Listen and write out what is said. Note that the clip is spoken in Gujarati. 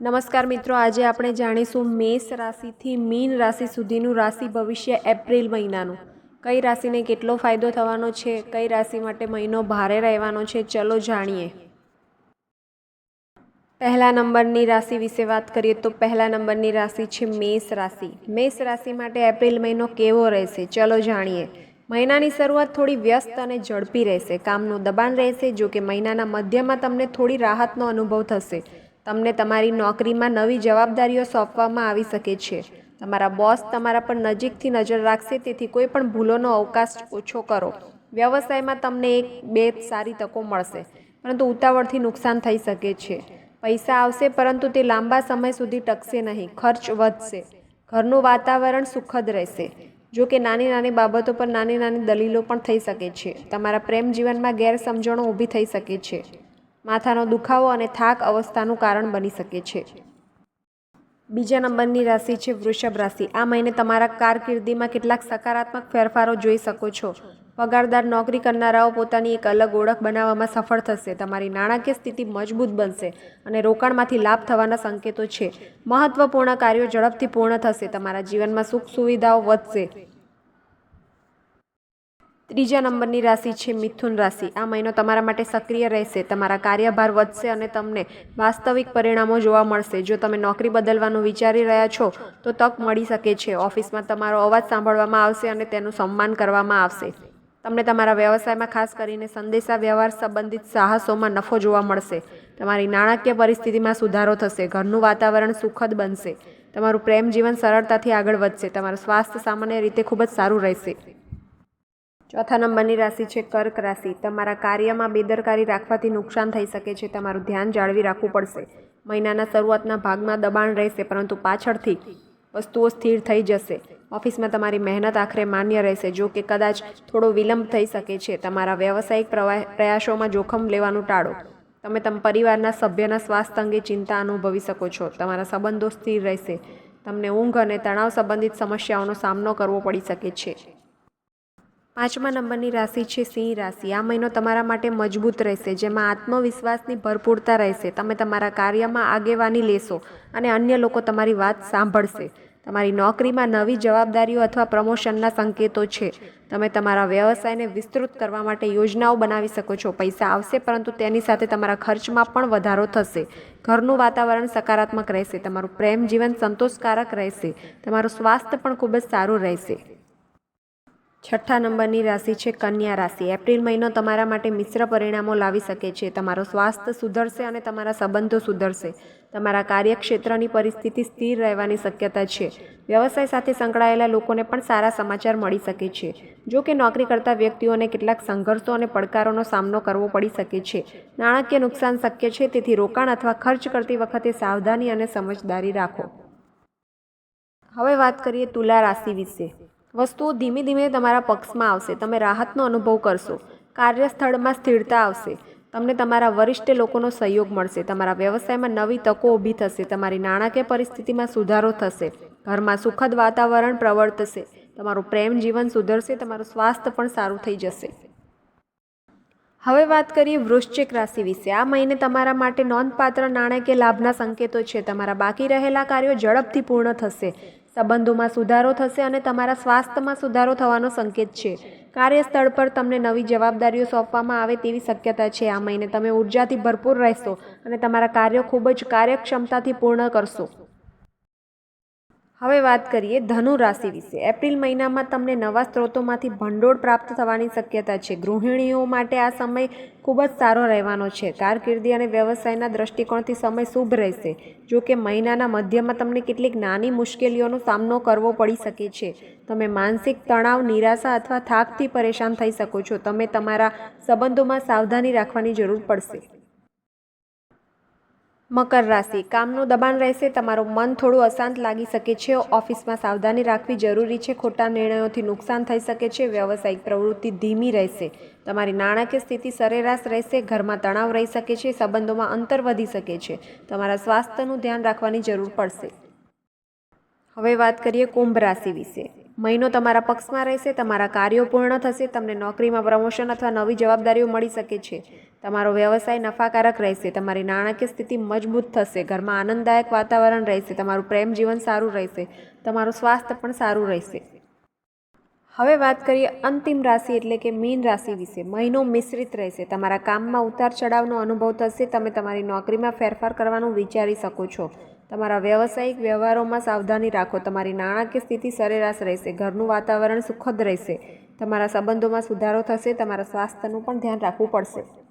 નમસ્કાર મિત્રો, આજે આપણે જાણીશું મેષ રાશિથી મીન રાશિ સુધીનું રાશિ ભવિષ્ય એપ્રિલ મહિનાનું. કઈ રાશિને કેટલો ફાયદો થવાનો છે, કઈ રાશિ માટે મહિનો ભારે રહેવાનો છે, ચલો જાણીએ. પહેલા નંબરની રાશિ વિશે વાત કરીએ તો પહેલા નંબરની રાશિ છે મેષ રાશિ. મેષ રાશિ માટે એપ્રિલ મહિનો કેવો રહેશે, ચલો જાણીએ. મહિનાની શરૂઆત થોડી વ્યસ્ત અને ઝડપી રહેશે. કામનું દબાણ રહેશે, જો કે મહિનાના મધ્યમાં તમને થોડી રાહતનો અનુભવ થશે. તમને તમારી નોકરીમાં નવી જવાબદારીઓ સોંપવામાં આવી શકે છે. તમારા બોસ તમારા પર નજીકથી નજર રાખશે, તેથી કોઈ પણ ભૂલોનો અવકાશ ઓછો કરો. વ્યવસાયમાં તમને એક બે સારી તકો મળશે, પરંતુ ઉતાવળથી નુકસાન થઈ શકે છે. પૈસા આવશે, પરંતુ તે લાંબા સમય સુધી ટકશે નહીં. ખર્ચ વધશે. ઘરનું વાતાવરણ સુખદ રહેશે, જો કે નાની નાની બાબતો પર નાની નાની દલીલો પણ થઈ શકે છે. તમારા પ્રેમ જીવનમાં ગેરસમજણો ઊભી થઈ શકે છે. માથાનો દુખાવો અને થાક અવસ્થાનું કારણ બની શકે છે. બીજા નંબરની રાશિ છે વૃષભ રાશિ. આ મહિને તમારા કારકિર્દીમાં કેટલાક સકારાત્મક ફેરફારો જોઈ શકો છો. પગારદાર નોકરી કરનારાઓ પોતાની એક અલગ ઓળખ બનાવવામાં સફળ થશે. તમારી નાણાકીય સ્થિતિ મજબૂત બનશે અને રોકાણમાંથી લાભ થવાના સંકેતો છે. મહત્વપૂર્ણ કાર્યો ઝડપથી પૂર્ણ થશે. તમારા જીવનમાં સુખ સુવિધાઓ વધશે. ત્રીજા નંબરની રાશિ છે મિથુન રાશિ. આ મહિનો તમારા માટે સક્રિય રહેશે. તમારા કાર્યભાર વધશે અને તમને વાસ્તવિક પરિણામો જોવા મળશે. જો તમે નોકરી બદલવાનું વિચારી રહ્યા છો તો તક મળી શકે છે. ઓફિસમાં તમારો અવાજ સાંભળવામાં આવશે અને તેનું સન્માન કરવામાં આવશે. તમને તમારા વ્યવસાયમાં ખાસ કરીને સંદેશા વ્યવહાર સંબંધિત સાહસોમાં નફો જોવા મળશે. તમારી નાણાકીય પરિસ્થિતિમાં સુધારો થશે. ઘરનું વાતાવરણ સુખદ બનશે. તમારું પ્રેમ જીવન સરળતાથી આગળ વધશે. તમારું સ્વાસ્થ્ય સામાન્ય રીતે ખૂબ જ સારું રહેશે. ચોથા નંબરની રાશિ છે કર્ક રાશિ. તમારા કાર્યમાં બેદરકારી રાખવાથી નુકસાન થઈ શકે છે. તમારું ધ્યાન જાળવી રાખવું પડશે. મહિનાના શરૂઆતના ભાગમાં દબાણ રહેશે, પરંતુ પાછળથી વસ્તુઓ સ્થિર થઈ જશે. ઓફિસમાં તમારી મહેનત આખરે માન્ય રહેશે, જો કે કદાચ થોડો વિલંબ થઈ શકે છે. તમારા વ્યવસાયિક પ્રયાસોમાં જોખમ લેવાનું ટાળો. તમે પરિવારના સભ્યના સ્વાસ્થ્ય અંગે ચિંતા અનુભવી શકો છો. તમારા સંબંધો સ્થિર રહેશે. તમને ઊંઘ અને તણાવ સંબંધિત સમસ્યાઓનો સામનો કરવો પડી શકે છે. પાંચમા નંબરની રાશિ છે સિંહ રાશિ. આ મહિનો તમારા માટે મજબૂત રહેશે, જેમાં આત્મવિશ્વાસની ભરપૂરતા રહેશે. તમે તમારા કાર્યમાં આગેવાની લેશો અને અન્ય લોકો તમારી વાત સાંભળશે. તમારી નોકરીમાં નવી જવાબદારીઓ અથવા પ્રમોશનના સંકેતો છે. તમે તમારા વ્યવસાયને વિસ્તૃત કરવા માટે યોજનાઓ બનાવી શકો છો. પૈસા આવશે, પરંતુ તેની સાથે તમારા ખર્ચમાં પણ વધારો થશે. ઘરનું વાતાવરણ સકારાત્મક રહેશે. તમારું પ્રેમ જીવન સંતોષકારક રહેશે. તમારું સ્વાસ્થ્ય પણ ખૂબ જ સારું રહેશે. છઠ્ઠા નંબરની રાશિ છે કન્યા રાશિ. એપ્રિલ મહિનો તમારા માટે મિશ્ર પરિણામો લાવી શકે છે. તમારું સ્વાસ્થ્ય સુધરશે અને તમારા સંબંધો સુધરશે. તમારા કાર્યક્ષેત્રની પરિસ્થિતિ સ્થિર રહેવાની શક્યતા છે. વ્યવસાય સાથે સંકળાયેલા લોકોને પણ સારા સમાચાર મળી શકે છે. જો કે નોકરી કરતા વ્યક્તિઓને કેટલાક સંઘર્ષો અને પડકારોનો સામનો કરવો પડી શકે છે. નાણાકીય નુકસાન શક્ય છે, તેથી રોકાણ અથવા ખર્ચ કરતી વખતે સાવધાની અને સમજદારી રાખો. હવે વાત કરીએ તુલા રાશિ વિશે. વસ્તુઓ ધીમે ધીમે તમારા પક્ષમાં આવશે. તમે રાહતનો અનુભવ કરશો. કાર્યસ્થળમાં સ્થિરતા આવશે. તમને તમારા વરિષ્ઠ લોકોનો સહયોગ મળશે. તમારા વ્યવસાયમાં નવી તકો ઊભી થશે. તમારી નાણાકીય પરિસ્થિતિમાં સુધારો થશે. ઘરમાં સુખદ વાતાવરણ પ્રવર્તશે. તમારું પ્રેમ જીવન સુધરશે. તમારું સ્વાસ્થ્ય પણ સારું થઈ જશે. હવે વાત કરીએ વૃશ્ચિક રાશિ વિશે. આ મહિને તમારા માટે નોંધપાત્ર નાણાકીય લાભના સંકેતો છે. તમારા બાકી રહેલા કાર્યો ઝડપથી પૂર્ણ થશે. સંબંધોમાં સુધારો થશે અને તમારા સ્વાસ્થ્યમાં સુધારો થવાનો સંકેત છે. કાર્યસ્થળ પર તમને નવી જવાબદારીઓ સોંપવામાં આવે તેવી શક્યતા છે. આ મહિને તમે ઉર્જાથી ભરપૂર રહેશો અને તમારા કાર્યો ખૂબ જ કાર્યક્ષમતાથી પૂર્ણ કરશો. હવે વાત કરીએ ધનુ રાશિ વિશે. એપ્રિલ મહિનામાં તમને નવા સ્ત્રોતોમાંથી ભંડોળ પ્રાપ્ત થવાની શક્યતા છે. ગૃહિણીઓ માટે આ સમય ખૂબ જ સારો રહેવાનો છે. કારકિર્દી અને વ્યવસાયના દ્રષ્ટિકોણથી સમય શુભ રહેશે. જો કે મહિનાના મધ્યમાં તમને કેટલીક નાની મુશ્કેલીઓનો સામનો કરવો પડી શકે છે. તમે માનસિક તણાવ, નિરાશા અથવા થાકથી પરેશાન થઈ શકો છો. તમે તમારા સંબંધોમાં સાવધાની રાખવાની જરૂર પડશે. મકર રાશિ. કામનું દબાણ રહેશે. તમારું મન થોડું અશાંત લાગી શકે છે. ઓફિસમાં સાવધાની રાખવી જરૂરી છે. ખોટા નિર્ણયોથી નુકસાન થઈ શકે છે. વ્યવસાયિક પ્રવૃત્તિ ધીમી રહેશે. તમારી નાણાકીય સ્થિતિ સરેરાશ રહેશે. ઘરમાં તણાવ રહી શકે છે. સંબંધોમાં અંતર વધી શકે છે. તમારા સ્વાસ્થ્યનું ધ્યાન રાખવાની જરૂર પડશે. હવે વાત કરીએ કુંભ રાશિ વિશે. મહિનો તમારા પક્ષમાં રહેશે, તમારા કાર્યો પૂર્ણ થશે, તમને નોકરીમાં પ્રમોશન અથવા નવી જવાબદારીઓ મળી શકે છે. તમારો વ્યવસાય નફાકારક રહેશે, તમારી નાણાકીય સ્થિતિ મજબૂત થશે, ઘરમાં આનંદદાયક વાતાવરણ રહેશે, તમારું પ્રેમ જીવન સારું રહેશે, તમારું સ્વાસ્થ્ય પણ સારું રહેશે. હવે વાત કરીએ અંતિમ રાશિ એટલે કે મીન રાશિ વિશે. મહિનો મિશ્રિત રહેશે, તમારા કામમાં ઉતાર ચઢાવનો અનુભવ થશે, તમે તમારી નોકરીમાં ફેરફાર કરવાનું વિચારી શકો છો. તમારા વ્યવસાયિક વ્યવહારોમાં સાવધાની રાખો, તમારી નાણાકીય સ્થિતિ સરેરાશ રહેશે, ઘરનું વાતાવરણ સુખદ રહેશે, તમારા સંબંધોમાં સુધારો થશે, તમારા સ્વાસ્થ્યનું પણ ધ્યાન રાખવું પડશે.